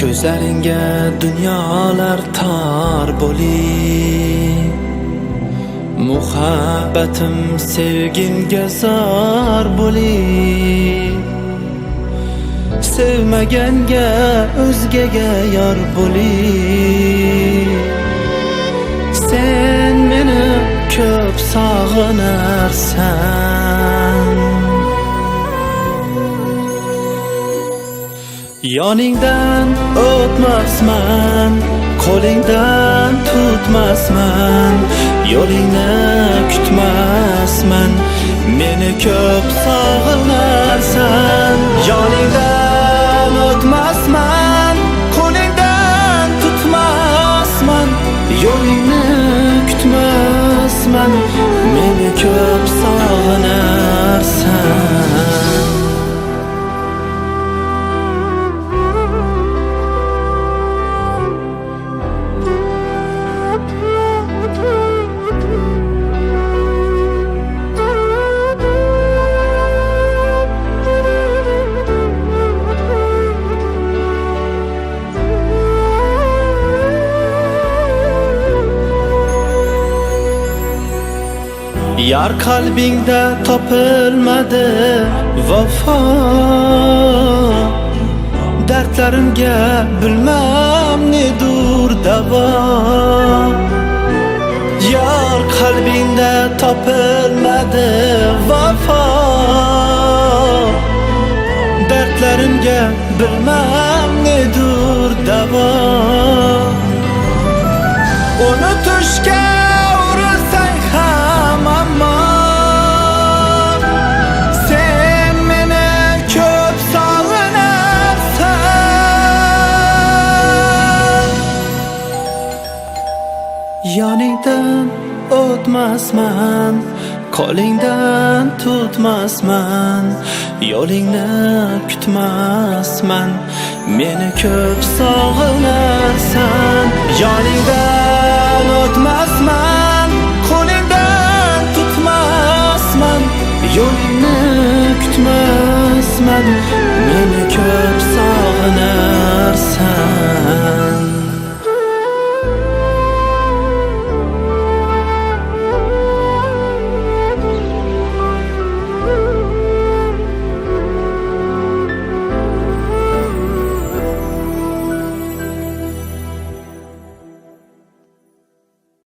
Ko'zlaringga dunyolar tor bo'li, muhabbatim sevgimga zor bo'li. Sevmaganga o'zgaga yor bo'li. Sen meni ko'p sog'inarsan, yoningdan o'tmasman, qo'lingdan tutmasman, yo'lingni kutmasman. Meni ko'p sog'inarsan, yoningdan o'tmasman, qo'lingdan tutmasman, yo'lingni kutmasman. Meni ko'p sog'inarsan. Yar qalbingda topilmadi vafo, dardlarimga bilmam nedur davo. Yar qalbingda topilmadi vafo, dardlarimga bilmam nedur davo. Unutishga urilsang ham ammo sen meni ko'p sog'inarsan. Yoningdan o'tmasman, qo'lingdan tutmasman, yo'lingni kutmasman. Meni ko'p sog'inarsan. Yoningdan o'tmasman, qo'lingdan tutmasman, yo'lingni kutmasman. Meni ko'p sog'inarsan.